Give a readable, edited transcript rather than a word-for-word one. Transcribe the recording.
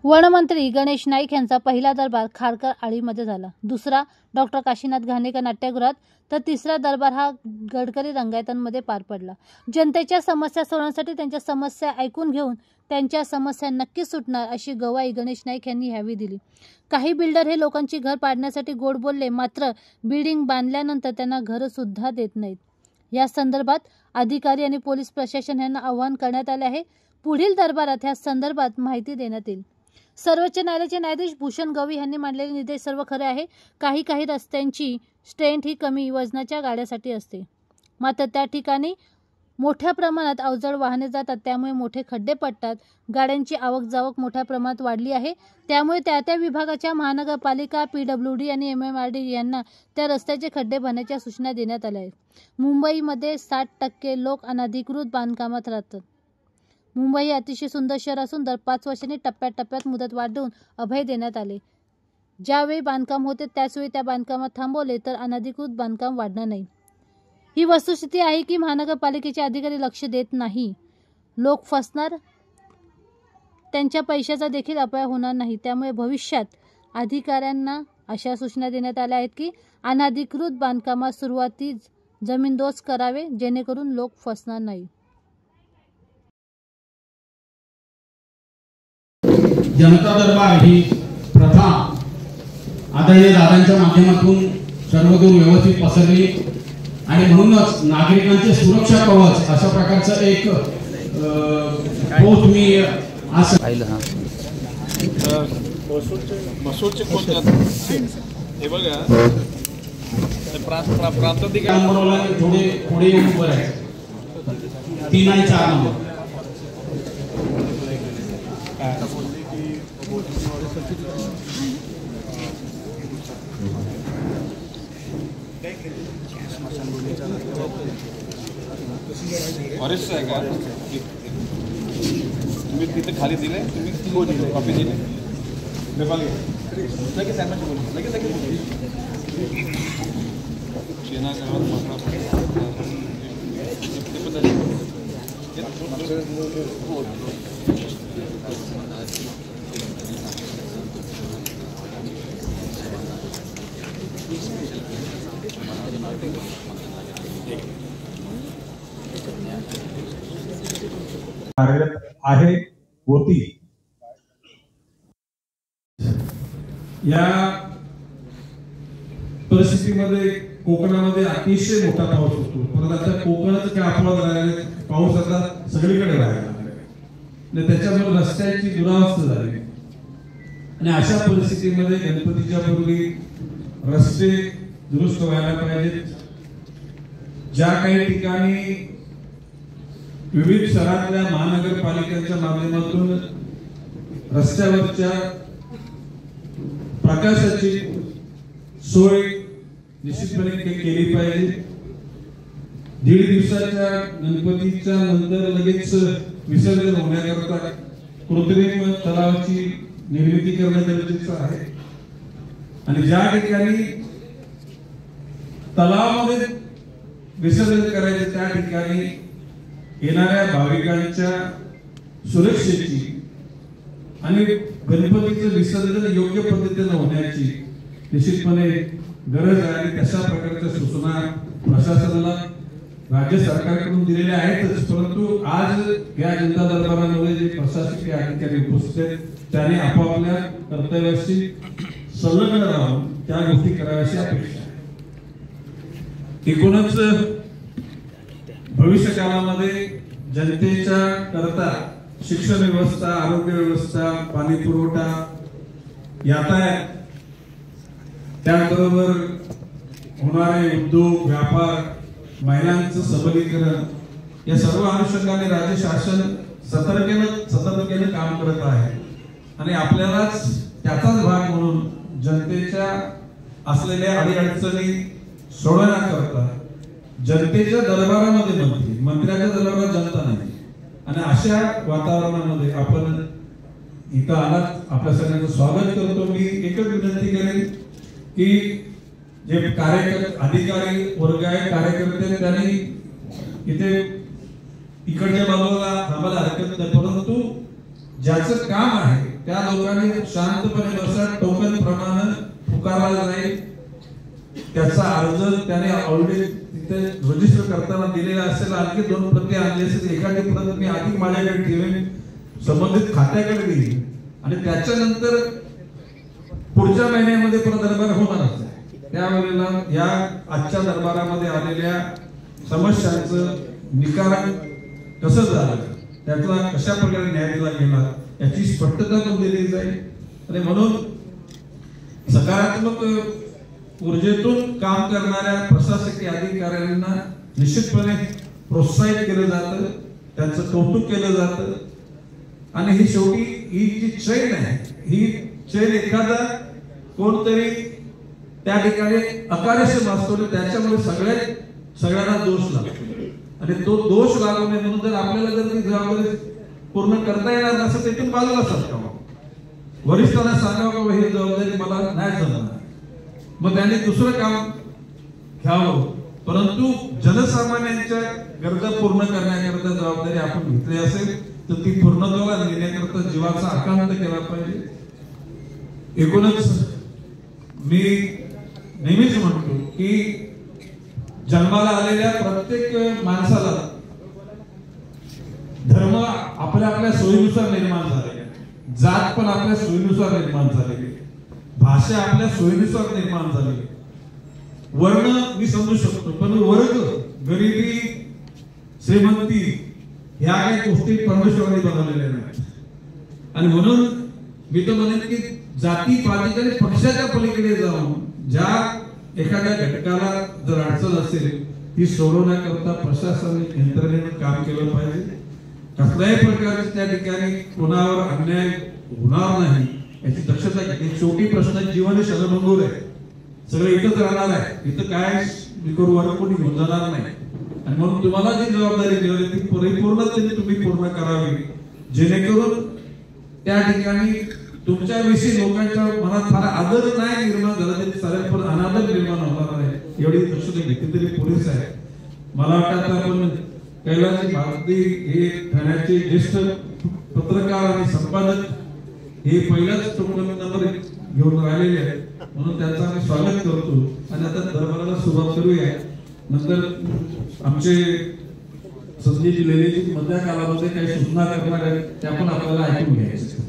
वनमंत्री गणेश नाईक यांचा पहिला दरबार खारकर आळीमध्ये झाला, दुसरा डॉक्टर काशीनाथ घाणेकर नाट्यगृहात, तर तिसरा दरबार हा गडकरी रंगायतांमध्ये पार पडला। जनतेच्या समस्या सोडवण्यासाठी त्यांच्या समस्या ऐकून घेऊन त्यांच्या समस्या नक्की सुटणार अशी ग्वाही गणेश नाईक यांनी यावेळी दिली। काही बिल्डर हे लोकांची घर पाडण्यासाठी गोड बोलले, मात्र बिल्डिंग बांधल्यानंतर त्यांना घर सुद्धा देत नाहीत। या संदर्भात अधिकारी आणि पोलीस प्रशासन यांना आवाहन करण्यात आले आहे। पुढील दरबारात या संदर्भात माहिती देण्यात येईल। सर्वोच्च न्यायालयाचे न्यायाधीश भूषण गवई यांनी मांडलेले निर्देश सर्व खरे आहे। काही रस्त्यांची स्ट्रेंथ ही कमी वजनाच्या गाड्यांसाठी असते, मात्र त्या ठिकाणी मोठ्या प्रमाणात अवजड वाहने जातात, त्यामुळे मोठे खड्डे पडतात। गाड्यांची आवक जावक मोठ्या प्रमाणात वाढली आहे, त्यामुळे त्या विभागाच्या महानगरपालिका, PWD आणि MMRD यांना त्या रस्त्याचे खड्डे भरण्याच्या सूचना देण्यात आल्या आहेत। मुंबईमध्ये 60% लोक अनधिकृत बांधकामात राहतात। मुंबई हे अतिशय सुंदर शहर असून दर 5 वर्षांनी टप्प्याटप्प्यात मुदत वाढ देऊन अभय देण्यात आले। ज्यावेळी बांधकाम होते त्याचवेळी त्या बांधकामात थांबवले तर अनधिकृत बांधकाम वाढणार नाही। ही वस्तुस्थिती आहे की महानगरपालिकेचे अधिकारी लक्ष देत नाही। लोक फसणार, त्यांच्या पैशाचा देखील अपव्यय होणार नाही। त्यामुळे भविष्यात अधिकाऱ्यांना अशा सूचना देण्यात आल्या आहेत की अनधिकृत बांधकामात सुरुवातीस जमीनदोस्त करावे, जेणेकरून लोक फसणार नाही। जनता दरबार ही प्रथा आदरणीय दादांच्या माध्यमातून सर्वदूर व्यवस्थित पसरली आणि म्हणूनच नागरिकांचे सुरक्षा कवच अशा प्रकारचं एक पोस्ट मी आज पाहिलं। मसूरचे कोणते हे बघा, प्रांताधिकारी थोडे पुढे येऊन उभं आहे, 3 आणि 4 नंबर। फॉरेस्ट आहे का तुम्ही तिथे खाली दिले, तुम्ही कॉपी दिली लगेच कार्यरत आहे होती। या परिस्थितीमध्ये कोकणामध्ये अतिशय मोठा पाऊस होतो, परंतु आता कोकणच काय आपला राहिले, पाऊस आता सगळीकडे राहिला, त्याच्यामुळे रस्त्याची दुरावस्था झाली आणि अशा परिस्थितीमध्ये गणपतीच्या पूर्वी रस्ते दुरुस्त व्हायला पाहिजेत। ज्या काही ठिकाणी विविध शहरातल्या महानगरपालिकेच्या माध्यमातून रस्त्यावरच्या प्रकाशाची सोय निश्चितपणे केली पाहिजे। 1.5 दिवसाच्या गणपतीच्या नंतर लगेच विसर्जन होण्याकरता कृत्रिम तलावाची निर्मिती करणे गरजेचं आहे आणि ज्या ठिकाणी तलावामध्ये विसर्जन करायचे त्या ठिकाणी येणाऱ्या भाविकांच्या सुरक्षेची आणि गणपतीचं विसर्जन योग्य पद्धतीने होण्याची निश्चितपणे गरज आहे आणि तशा प्रकारच्या सूचना प्रशासनाला राज्य सरकारकडून दिलेल्या आहेतच, परंतु आज या जनता दरबारामध्ये जे प्रशासकीय अधिकारी उपस्थित आहेत त्यांनी आपापल्या कर्तव्याशी संलग्न राहून त्या गोष्टी कराव्याची अपेक्षा आहे। एकूणच भविष्य काळामध्ये जनतेच्या करता शिक्षण व्यवस्था, आरोग्य व्यवस्था, पाणी पुरवठा, यातायात, त्याबरोबर होणारे उद्योग, व्यापार, महिलांचं सबलीकरण, या सर्व अनुषंगाने राज्य शासन सतर्कतेने काम करत आहे आणि आपल्यालाच त्याचाच भाग म्हणून जनतेच्या असलेल्या अडीअडचणी सोडवण्याकरता जनतेच्या दरबारामध्ये मंत्र्याच्या दरबारात जनता नाही आणि अशा वातावरणामध्ये आपण इथं आलात, आपल्या सगळ्यांचं स्वागत करतो। मी एकच विनंती करेन की जे अधिकारी वर्ग आहे, कार्यकर्ते, त्यांनी इथे इकडच्या बाजूला थांबायला हरकत नाही, परंतु ज्याचं काम आहे त्या लोकांनी शांतपणे बसा, टोकन प्रमाणे पुकारला जाईल. त्याचा अर्ज त्याने ऑलरेडी तिथे रजिस्टर करताना दिलेला असेल. आणखी 2 प्रती आणली असेल. एखादी प्रत मी आधी माझ्याकडे ठेवेन, संबंधित खात्याकडे दिली आणि त्याच्यानंतर पुढच्या महिन्यामध्ये परत दरबार होणारच आहे. त्यावेळेला या आजच्या दरबारामध्ये आलेल्या समस्यांचं निकारण कसं झालं, त्याचा कशा प्रकारे न्याय दिला गेला याची स्पष्टता पण दिली जाईल. आणि म्हणून सकारात्मक ऊर्जेतून काम करणाऱ्या प्रशासकीय अधिकाऱ्यांना निश्चितपणे प्रोत्साहित केलं जातं, त्यांचं कौतुक केलं जातं. आणि ही शेवटी ही जी चैन आहे, ही चैन एखादा कोणतरी त्या ठिकाणी अकार्यक्षम असतो, त्याच्यामुळे सगळ्यांना दोष लागतो. आणि तो दोष लागू नये म्हणून जर आपल्याला जर ती जबाबदारी पूर्ण करता येणार नसेल, तिथून बाजूला सरकावं, वरिष्ठांना सांगावं ही जबाबदारी मला नाही जमणार, मग त्यांनी दुसरं काम घ्यावं. परंतु जनसामान्यांच्या गरजा पूर्ण करण्याकरता जबाबदारी आपण घेतली असेल तर ती पूर्णत्वाला नेण्याकरता जीवाचा आकांत केला पाहिजे. एकूणच मी नेहमीच म्हणतो की जन्माला आलेल्या प्रत्येक माणसाला धर्म आपल्या आपल्या सोयीनुसार निर्माण झालेला, जात पण आपल्या सोयीनुसार निर्माण झालेली, भाषा आपल्या सोयीनुसार निर्माण झालेली, वर्ण मी समजू शकतो, पण वर्ग, गरिबी, श्रीमंती ह्या काही गोष्टी परमेश्वराने बनवलेल्या नाहीत. आणि म्हणून मी तर म्हणेन की जाती पाती आणि पक्षाच्या पलीकडे जाऊन ज्या एखाद्या घटकाला जर अडचण असेल ती सोडवण्याकरता प्रशासनिक यंत्रणेने काम केलं पाहिजे. कसल्याही प्रकारे त्या ठिकाणी कोणावर अन्याय होणार नाही याची दक्षता घेतली. शेवटी प्रश्न जीवन शरणभंगूर आहे, सगळं एकच राहणार आहे, इथं काय करू वर कोणी घेऊन जाणार नाही. आणि म्हणून तुम्हाला जी जबाबदारी दिली ती परिपूर्णतेने तुम्ही पूर्ण करावी, जेणेकरून त्या ठिकाणी तुमच्याविषयी लोकांच्या मनात फार आदर नाही निर्माण झाला तरी चालेल, पण अनादर निर्माण होणार नाही एवढी दक्षता घेतली तरी पुरेस आहे. मला वाटतं आपण कैलास भारती हे ठाण्याचे ज्येष्ठ पत्रकार आणि संपादक हे पहिलाच टोर्नामेंट नंबर घेऊन राहिलेले आहेत, म्हणून त्यांचं आम्ही स्वागत करतो. आणि आता दरबाराला सुरुवात करूया. नंतर आमचे संजयजी लेलेजी मधल्या कालामध्ये काही सूचना करणार आहेत त्या पण आपल्याला ऐकून घ्यायच्या.